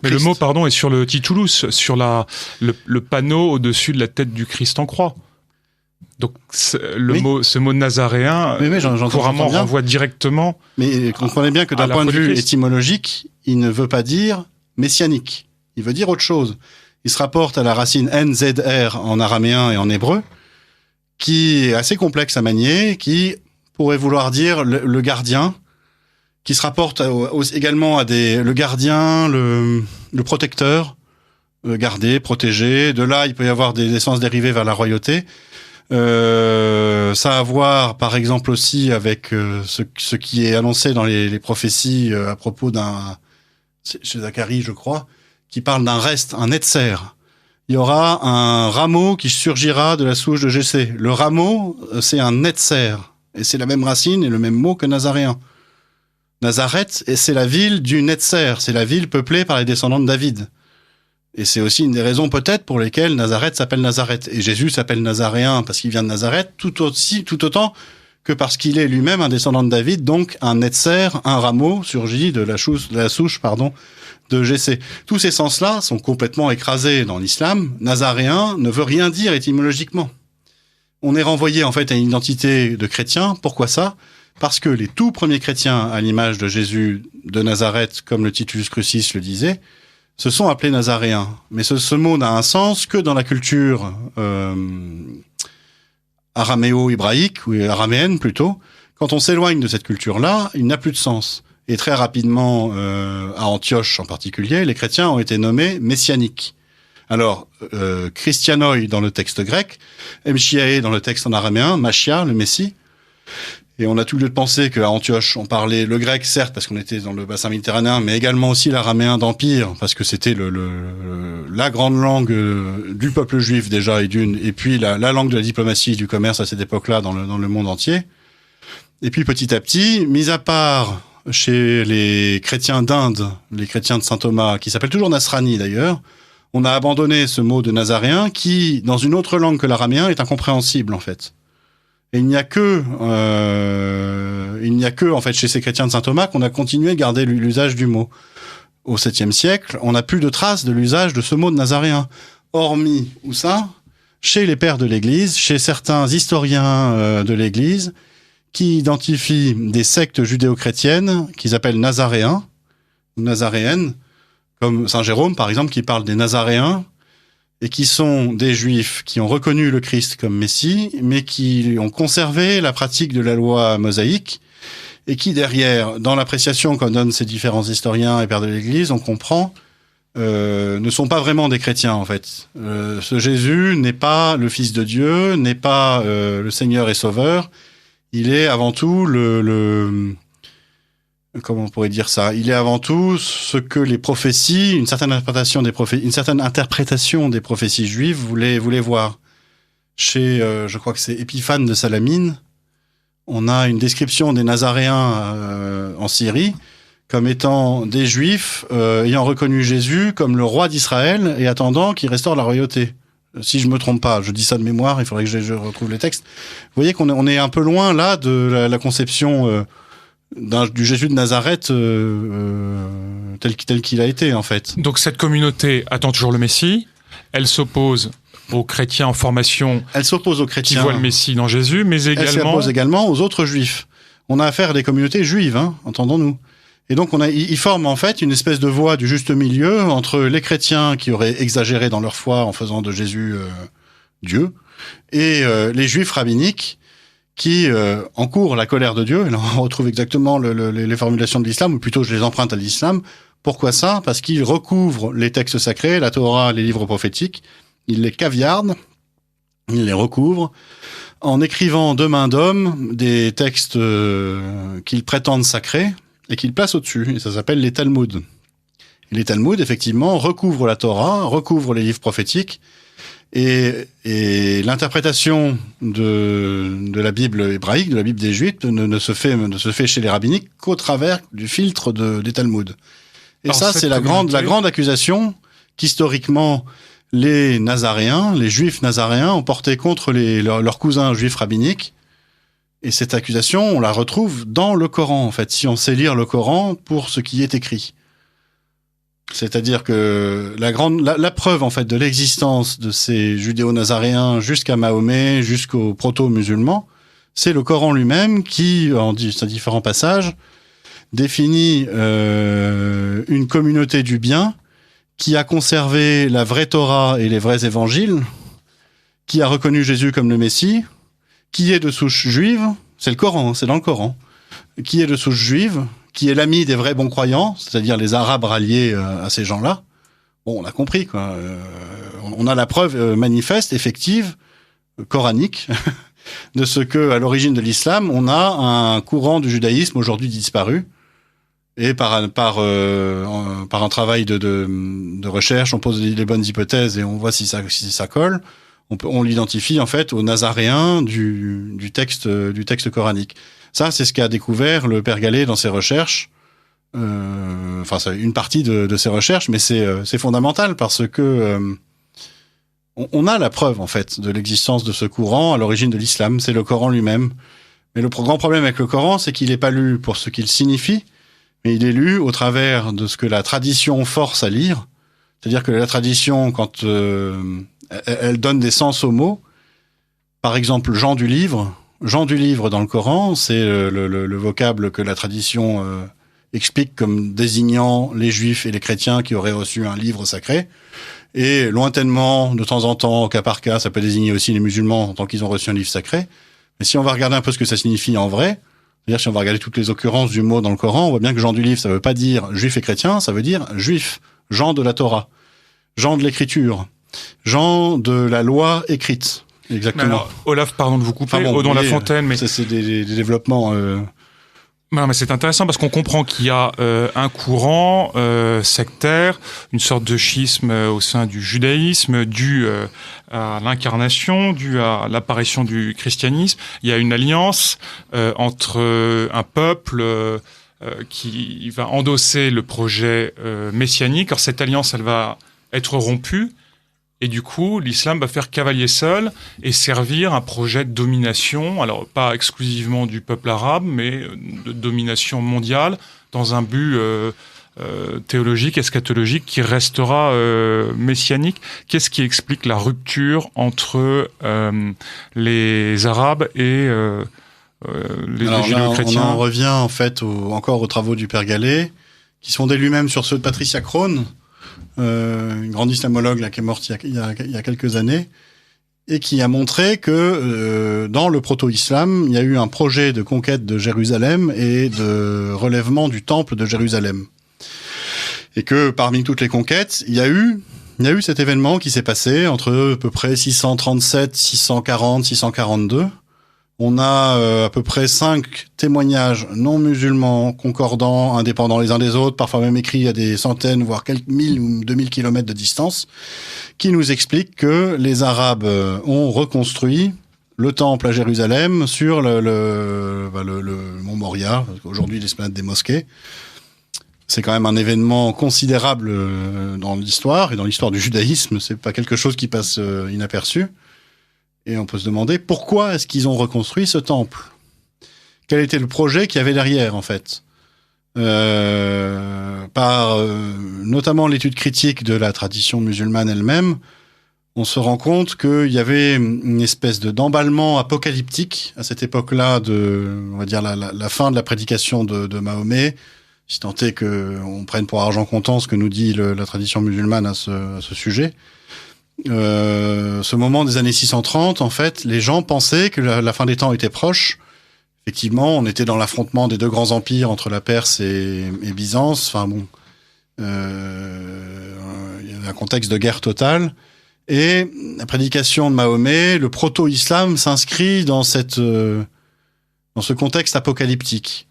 Mais le mot, pardon, est sur le titulus, sur le panneau au-dessus de la tête du Christ en croix. Donc ce mot nazaréen, couramment renvoie directement. Mais comprenez bien que d'un point de vue étymologique, il ne veut pas dire messianique. Il veut dire autre chose. Il se rapporte à la racine NZR en araméen et en hébreu, qui est assez complexe à manier, qui pourrait vouloir dire le gardien, qui se rapporte également à le gardien, le protecteur, garder, protéger. De là, il peut y avoir des sens dérivés vers la royauté. Ça a à voir, par exemple, aussi avec ce qui est annoncé dans les prophéties à propos chez Zacharie, je crois, qui parle d'un reste, un netzer. Il y aura un rameau qui surgira de la souche de Jessé. Le rameau, c'est un netzer. Et c'est la même racine et le même mot que nazaréen. Nazareth, c'est la ville du Netzer, c'est la ville peuplée par les descendants de David. Et c'est aussi une des raisons peut-être pour lesquelles Nazareth s'appelle Nazareth. Et Jésus s'appelle Nazaréen parce qu'il vient de Nazareth, tout autant que parce qu'il est lui-même un descendant de David, donc un Netzer, un rameau surgit de la souche de Jessé. Tous ces sens-là sont complètement écrasés dans l'islam. Nazaréen ne veut rien dire étymologiquement. On est renvoyé en fait à une identité de chrétien. Pourquoi ça ? Parce que les tout premiers chrétiens, à l'image de Jésus de Nazareth, comme le Titus Crucis le disait, se sont appelés Nazaréens. Mais ce mot n'a un sens que dans la culture araméo-hébraïque, ou araméenne plutôt. Quand on s'éloigne de cette culture-là, il n'a plus de sens. Et très rapidement, à Antioche en particulier, les chrétiens ont été nommés messianiques. Alors, Christianoi dans le texte grec, Mchiae dans le texte en araméen, Machia, le Messie. Et on a tout lieu de penser qu'à Antioche, on parlait le grec, certes, parce qu'on était dans le bassin méditerranéen, mais également aussi l'araméen d'Empire, parce que c'était la grande langue du peuple juif déjà, et puis la langue de la diplomatie et du commerce à cette époque-là dans le monde entier. Et puis petit à petit, mis à part chez les chrétiens d'Inde, les chrétiens de Saint Thomas, qui s'appellent toujours Nasrani d'ailleurs, on a abandonné ce mot de nazaréen qui, dans une autre langue que l'araméen, est incompréhensible en fait. Et il n'y a que en fait chez ces chrétiens de Saint Thomas qu'on a continué à garder l'usage du mot. Au 7e siècle, on n'a plus de traces de l'usage de ce mot de nazaréen, hormis où ça, chez les pères de l'Église, chez certains historiens de l'Église, qui identifient des sectes judéo-chrétiennes qu'ils appellent nazaréens ou nazaréennes, comme Saint Jérôme par exemple, qui parle des nazaréens, et qui sont des juifs qui ont reconnu le Christ comme Messie, mais qui ont conservé la pratique de la loi mosaïque, et qui derrière, dans l'appréciation qu'en donnent ces différents historiens et pères de l'Église, on comprend, ne sont pas vraiment des chrétiens en fait. Ce Jésus n'est pas le Fils de Dieu, n'est pas le Seigneur et Sauveur, il est avant tout comment on pourrait dire ça ? Il est avant tout ce que les prophéties, une certaine interprétation des prophéties juives voulait voir. Chez, je crois que c'est Épiphane de Salamine, on a une description des Nazaréens en Syrie comme étant des Juifs ayant reconnu Jésus comme le roi d'Israël et attendant qu'il restaure la royauté. Si je me trompe pas, je dis ça de mémoire, il faudrait que je retrouve les textes. Vous voyez qu'on est un peu loin là de la conception du Jésus de Nazareth tel qu'il a été en fait. Donc cette communauté attend toujours le Messie, elle s'oppose aux chrétiens en formation, elle s'oppose aux chrétiens qui voient le Messie dans Jésus, mais également... Elle s'oppose également aux autres juifs. On a affaire à des communautés juives, entendons-nous. Et donc ils forment en fait une espèce de voie du juste milieu entre les chrétiens qui auraient exagéré dans leur foi en faisant de Jésus Dieu, et les juifs rabbiniques qui encourent la colère de Dieu. Et là, on retrouve exactement les formulations de l'islam, ou plutôt je les emprunte à l'islam. Pourquoi ça ? Parce qu'ils recouvrent les textes sacrés, la Torah, les livres prophétiques, ils les caviardent, ils les recouvrent, en écrivant de main d'homme des textes qu'ils prétendent sacrés, et qu'ils placent au-dessus, et ça s'appelle les Talmuds. Et les Talmuds, effectivement, recouvrent la Torah, recouvrent les livres prophétiques, et l'interprétation de la Bible hébraïque, de la Bible des Juifs, ne se fait chez les rabbiniques qu'au travers du filtre des Talmuds. Et alors ça, c'est la grande accusation qu'historiquement, les Nazaréens, les Juifs nazaréens, ont portée contre leurs cousins juifs rabbiniques. Et cette accusation, on la retrouve dans le Coran, en fait, si on sait lire le Coran pour ce qui est écrit. C'est-à-dire que la preuve, en fait, de l'existence de ces judéo-nazaréens jusqu'à Mahomet, jusqu'aux proto-musulmans, c'est le Coran lui-même qui, en différents passages, définit une communauté du bien qui a conservé la vraie Torah et les vrais évangiles, qui a reconnu Jésus comme le Messie, qui est de souche juive, c'est le Coran, c'est dans le Coran, qui est de souche juive, qui est l'ami des vrais bons croyants, c'est-à-dire les Arabes ralliés à ces gens-là. Bon, on a compris, quoi. On a la preuve manifeste, effective, coranique, de ce que, à l'origine de l'islam, on a un courant du judaïsme aujourd'hui disparu. Et par un travail de recherche, on pose les bonnes hypothèses et on voit si ça colle. On l'identifie en fait aux Nazaréens du texte coranique. Ça, c'est ce qu'a découvert le Père Gallet dans ses recherches. Enfin, c'est une partie de ses recherches, mais c'est fondamental parce que on a la preuve en fait de l'existence de ce courant à l'origine de l'islam. C'est le Coran lui-même. Mais le grand problème avec le Coran, c'est qu'il n'est pas lu pour ce qu'il signifie, mais il est lu au travers de ce que la tradition force à lire. C'est-à-dire que la tradition, quand elle donne des sens aux mots, par exemple, Jean du livre dans le Coran, c'est le vocable que la tradition explique comme désignant les juifs et les chrétiens qui auraient reçu un livre sacré. Et lointainement, de temps en temps, au cas par cas, ça peut désigner aussi les musulmans en tant qu'ils ont reçu un livre sacré. Mais si on va regarder un peu ce que ça signifie en vrai, c'est-à-dire si on va regarder toutes les occurrences du mot dans le Coran, on voit bien que Jean du livre, ça veut pas dire juif et chrétien, ça veut dire juif, Jean de la Torah, Jean de l'écriture, Jean de la loi écrite. Exactement. Alors, Olaf, pardon de vous couper, dans La Fontaine, mais c'est des développements. Non, mais c'est intéressant parce qu'on comprend qu'il y a un courant sectaire, une sorte de schisme au sein du judaïsme, dû à l'incarnation, dû à l'apparition du christianisme. Il y a une alliance entre un peuple qui va endosser le projet messianique. Alors cette alliance, elle va être rompue. Et du coup, l'islam va faire cavalier seul et servir un projet de domination, alors pas exclusivement du peuple arabe, mais de domination mondiale, dans un but théologique, eschatologique, qui restera messianique. Qu'est-ce qui explique la rupture entre les Arabes et les judéo-chrétiens? On en revient en fait encore aux travaux du Père Gallet, qui se fondaient lui-même sur ceux de Patricia Crone, une grande islamologue là, qui est morte il y a quelques années, et qui a montré que dans le proto-islam, il y a eu un projet de conquête de Jérusalem et de relèvement du temple de Jérusalem. Et que parmi toutes les conquêtes, il y a eu cet événement qui s'est passé entre à peu près 637, 640, 642. On a à peu près 5 témoignages non musulmans, concordants, indépendants les uns des autres, parfois même écrits à des centaines, voire quelques 1000 ou 2000 kilomètres de distance, qui nous expliquent que les Arabes ont reconstruit le temple à Jérusalem sur le mont Moria, aujourd'hui l'esplanade des mosquées. C'est quand même un événement considérable dans l'histoire, et dans l'histoire du judaïsme, c'est pas quelque chose qui passe inaperçu. Et on peut se demander pourquoi est-ce qu'ils ont reconstruit ce temple? Quel était le projet qu'il y avait derrière, en fait? Par notamment l'étude critique de la tradition musulmane elle-même, on se rend compte qu'il y avait une espèce d'emballement apocalyptique à cette époque-là on va dire la fin de la prédication de Mahomet, si tant est qu'on prenne pour argent comptant ce que nous dit la tradition musulmane à ce sujet. Ce moment des années 630, en fait, les gens pensaient que la fin des temps était proche. Effectivement, on était dans l'affrontement des deux grands empires entre la Perse et Byzance. Enfin bon, il y avait un contexte de guerre totale. Et la prédication de Mahomet, le proto-islam, s'inscrit dans ce contexte apocalyptique.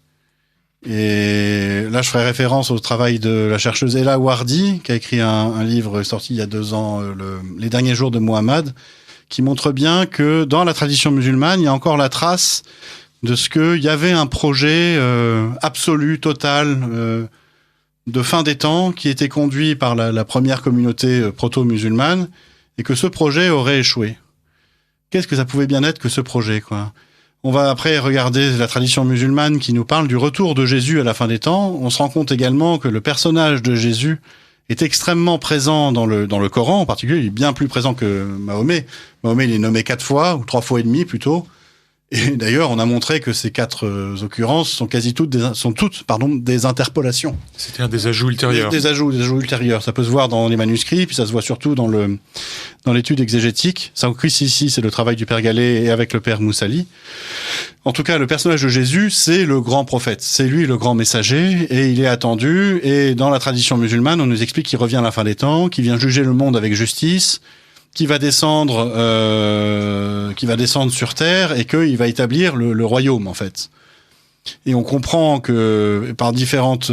Et là, je ferai référence au travail de la chercheuse Ella Wardi, qui a écrit un livre sorti il y a 2 ans, Les derniers jours de Mohammed, qui montre bien que dans la tradition musulmane, il y a encore la trace de ce qu'il y avait un projet absolu, total, de fin des temps, qui était conduit par la première communauté proto-musulmane, et que ce projet aurait échoué. Qu'est-ce que ça pouvait bien être que ce projet, quoi ? On va après regarder la tradition musulmane qui nous parle du retour de Jésus à la fin des temps. On se rend compte également que le personnage de Jésus est extrêmement présent dans le Coran, en particulier, il est bien plus présent que Mahomet. Mahomet, il est nommé 4 fois, ou 3 fois et demi plutôt. Et d'ailleurs, on a montré que ces 4 occurrences sont toutes des interpolations. C'est-à-dire des ajouts ultérieurs. Des ajouts ultérieurs. Ça peut se voir dans les manuscrits, puis ça se voit surtout dans l'étude exégétique. Ça, ici, c'est le travail du père Gallet et avec le père Moussali. En tout cas, le personnage de Jésus, c'est le grand prophète. C'est lui le grand messager, et il est attendu. Et dans la tradition musulmane, on nous explique qu'il revient à la fin des temps, qu'il vient juger le monde avec justice, qui va descendre sur terre et qu'il va établir le royaume, en fait. Et on comprend que par différentes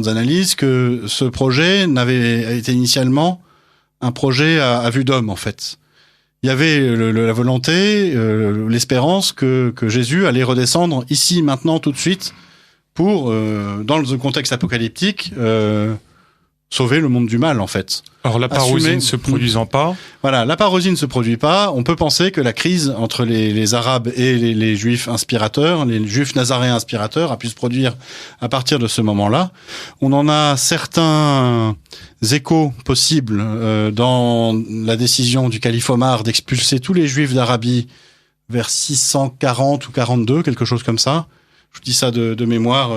analyses que ce projet n'avait été initialement un projet à vue d'homme, en fait. Il y avait la volonté, l'espérance que Jésus allait redescendre ici, maintenant, tout de suite, pour, dans le contexte apocalyptique, sauver le monde du mal, en fait. Or, la parousie ne se produisant pas... Voilà, la parousie ne se produit pas. On peut penser que la crise entre les Arabes et les Juifs inspirateurs, les Juifs nazaréens inspirateurs, a pu se produire à partir de ce moment-là. On en a certains échos possibles dans la décision du calife Omar d'expulser tous les Juifs d'Arabie vers 640 ou 42, quelque chose comme ça. Je vous dis ça de mémoire,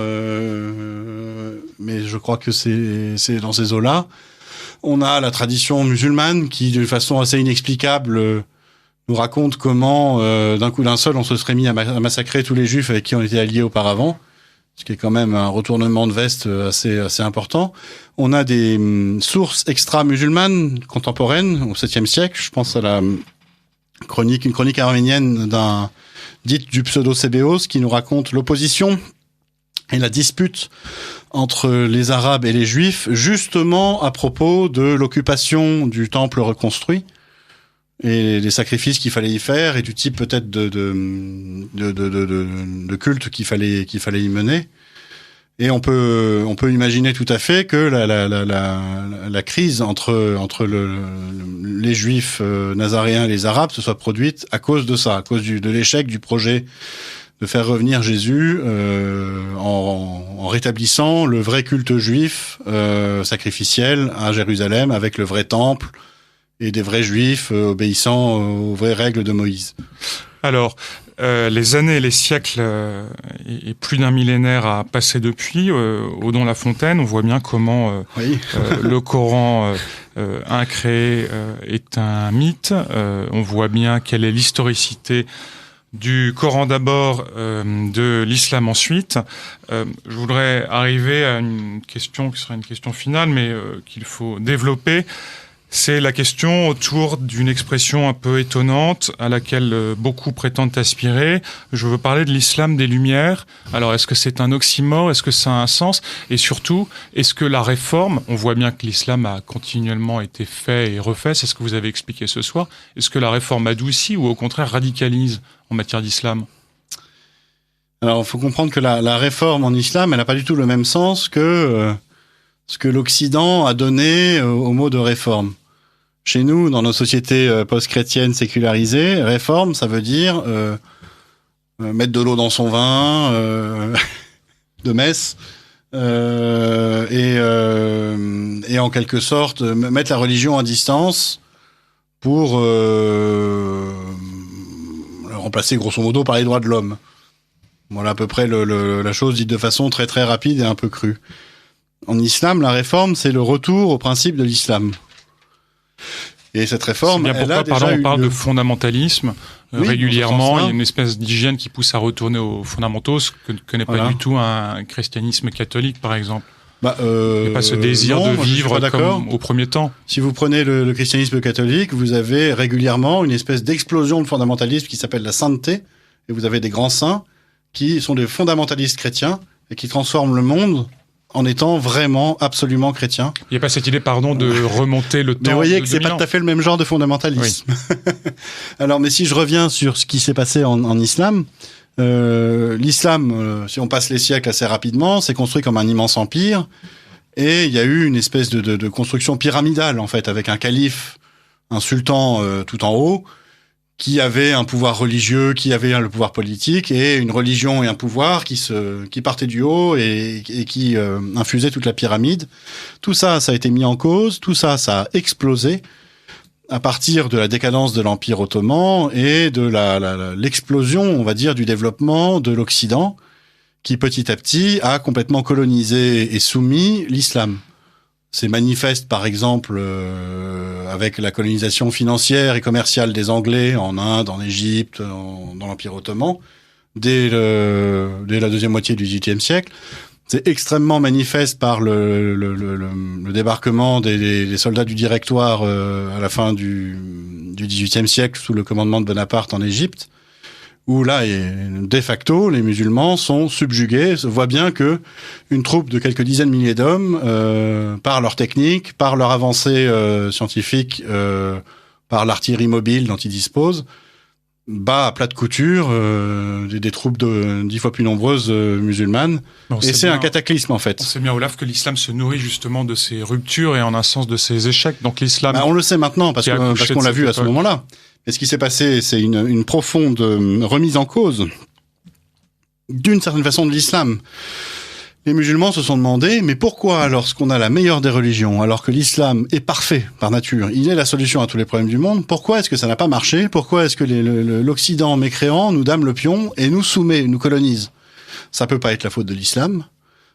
mais je crois que c'est dans ces eaux-là. On a la tradition musulmane qui, de façon assez inexplicable, nous raconte comment, d'un coup d'un seul, on se serait mis à massacrer tous les Juifs avec qui on était alliés auparavant, ce qui est quand même un retournement de veste assez important. On a des sources extra-musulmanes contemporaines au 7e siècle. Je pense à une chronique arménienne dite du pseudo-Sébéos, qui nous raconte l'opposition et la dispute entre les Arabes et les Juifs, justement à propos de l'occupation du temple reconstruit et des sacrifices qu'il fallait y faire et du type peut-être de culte qu'il fallait y mener. Et on peut imaginer tout à fait que la crise entre les Juifs nazaréens et les Arabes se soit produite à cause de ça, à cause de l'échec du projet de faire revenir Jésus en rétablissant le vrai culte juif sacrificiel à Jérusalem avec le vrai temple et des vrais Juifs obéissant aux vraies règles de Moïse. Alors, les années et les siècles et plus d'un millénaire a passé depuis. Odon Lafontaine, on voit bien comment le Coran incréé est un mythe. On voit bien quelle est l'historicité du Coran d'abord, de l'islam ensuite. Je voudrais arriver à une question qui sera une question finale, mais qu'il faut développer. C'est la question autour d'une expression un peu étonnante à laquelle beaucoup prétendent aspirer. Je veux parler de l'islam des Lumières. Alors, est-ce que c'est un oxymore? Est-ce que ça a un sens? Et surtout, est-ce que la réforme, on voit bien que l'islam a continuellement été fait et refait, c'est ce que vous avez expliqué ce soir. Est-ce que la réforme adoucit ou au contraire radicalise en matière d'islam? Alors, il faut comprendre que la réforme en islam, elle n'a pas du tout le même sens que ce que l'Occident a donné au mot de réforme. Chez nous, dans nos sociétés post-chrétiennes sécularisées, réforme, ça veut dire mettre de l'eau dans son vin, de messe, et en quelque sorte mettre la religion à distance pour remplacer grosso modo par les droits de l'homme. Voilà à peu près la chose dite de façon très très rapide et un peu crue. En islam, la réforme, c'est le retour au principe de l'islam. Et cette réforme, elle a déjà on parle de fondamentalisme régulièrement. Il y a une espèce d'hygiène qui pousse à retourner aux fondamentaux, ce que n'est pas du tout un christianisme catholique, par exemple. Il n'y a pas ce désir de vivre comme au premier temps. Si vous prenez le christianisme catholique, vous avez régulièrement une espèce d'explosion de fondamentalisme qui s'appelle la sainteté, et vous avez des grands saints qui sont des fondamentalistes chrétiens et qui transforment le monde en étant vraiment absolument chrétien. Il n'y a pas cette idée, de remonter le temps. Mais vous voyez que c'est pas tout à fait le même genre de fondamentalisme. Oui. Alors, mais si je reviens sur ce qui s'est passé en islam, l'islam, si on passe les siècles assez rapidement, s'est construit comme un immense empire, et il y a eu une espèce de construction pyramidale, en fait, avec un calife, un sultan tout en haut, qui avait un pouvoir religieux, qui avait le pouvoir politique, et une religion et un pouvoir qui partaient du haut et qui infusaient toute la pyramide. Tout ça, ça a été mis en cause, tout ça, ça a explosé à partir de la décadence de l'Empire ottoman et de l'explosion, on va dire, du développement de l'Occident, qui petit à petit a complètement colonisé et soumis l'islam. C'est manifeste, par exemple, avec la colonisation financière et commerciale des Anglais en Inde, en Égypte, dans l'Empire ottoman, dès la deuxième moitié du XVIIIe siècle. C'est extrêmement manifeste par le débarquement des soldats du Directoire à la fin du XVIIIe siècle sous le commandement de Bonaparte en Égypte, où là, de facto, les musulmans sont subjugués. Se voit bien que une troupe de quelques dizaines de milliers d'hommes, par leur technique, par leur avancée scientifique, par l'artillerie mobile dont ils disposent, bat à plat de couture des troupes 10 fois plus nombreuses musulmanes. Et c'est un cataclysme, en fait. On sait bien, Olaf, que l'islam se nourrit justement de ces ruptures et en un sens de ces échecs. Donc l'islam... on le sait maintenant, parce qu'on l'a vu à ce moment-là. Et ce qui s'est passé, c'est une profonde remise en cause, d'une certaine façon, de l'islam. Les musulmans se sont demandé, mais pourquoi, lorsqu'on a la meilleure des religions, alors que l'islam est parfait par nature, il est la solution à tous les problèmes du monde, pourquoi est-ce que ça n'a pas marché? Pourquoi est-ce que l'Occident mécréant nous dame le pion et nous soumet, nous colonise? Ça peut pas être la faute de l'islam.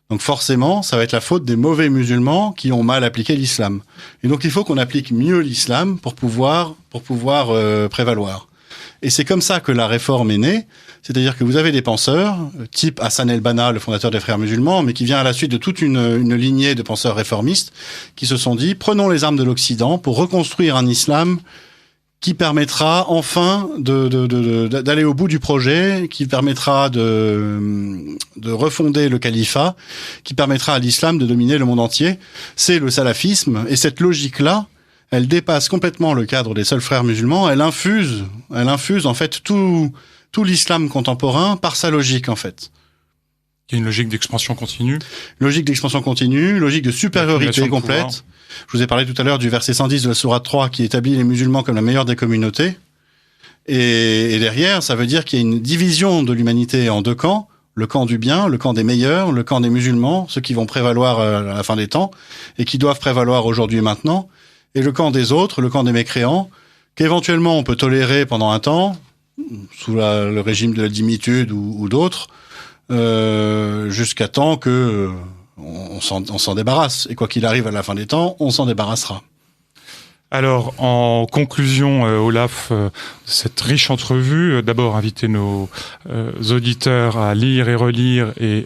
Donc forcément, ça va être la faute des mauvais musulmans qui ont mal appliqué l'islam. Et donc il faut qu'on applique mieux l'islam pour pouvoir prévaloir. Et c'est comme ça que la réforme est née. C'est-à-dire que vous avez des penseurs, type Hassan el-Banna, le fondateur des Frères musulmans, mais qui vient à la suite de toute une lignée de penseurs réformistes, qui se sont dit, prenons les armes de l'Occident pour reconstruire un islam qui permettra enfin d'aller au bout du projet, qui permettra de refonder le califat, qui permettra à l'islam de dominer le monde entier. C'est le salafisme, et cette logique-là, elle dépasse complètement le cadre des seuls frères musulmans, elle infuse en fait tout l'islam contemporain par sa logique, en fait. Il y a une logique d'expansion continue. Logique d'expansion continue, logique de supériorité complète. Je vous ai parlé tout à l'heure du verset 110 de la sourate 3 qui établit les musulmans comme la meilleure des communautés. Et derrière, ça veut dire qu'il y a une division de l'humanité en deux camps. Le camp du bien, le camp des meilleurs, le camp des musulmans, ceux qui vont prévaloir à la fin des temps et qui doivent prévaloir aujourd'hui et maintenant. Et le camp des autres, le camp des mécréants, qu'éventuellement on peut tolérer pendant un temps, sous le régime de la dimitude ou d'autres, jusqu'à temps que on s'en débarrasse. Et quoi qu'il arrive à la fin des temps, on s'en débarrassera. Alors, en conclusion, Olaf, de cette riche entrevue, d'abord inviter nos auditeurs à lire et relire et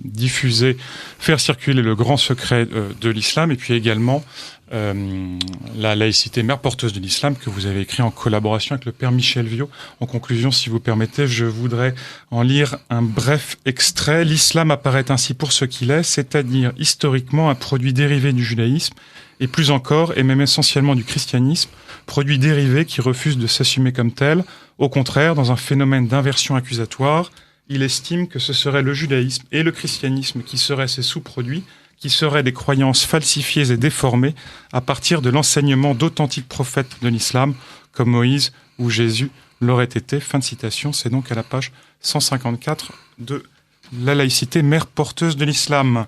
diffuser, faire circuler le grand secret de l'islam, et puis également la laïcité, mère porteuse de l'islam, que vous avez écrit en collaboration avec le père Michel Viau. En conclusion, si vous permettez, je voudrais en lire un bref extrait. L'islam apparaît ainsi pour ce qu'il est, c'est-à-dire historiquement un produit dérivé du judaïsme, et plus encore, et même essentiellement du christianisme, produit dérivé qui refuse de s'assumer comme tel. Au contraire, dans un phénomène d'inversion accusatoire, il estime que ce serait le judaïsme et le christianisme qui seraient ses sous-produits, qui seraient des croyances falsifiées et déformées à partir de l'enseignement d'authentiques prophètes de l'islam, comme Moïse ou Jésus l'aurait été. Fin de citation, c'est donc à la page 154 de La laïcité, mère porteuse de l'islam.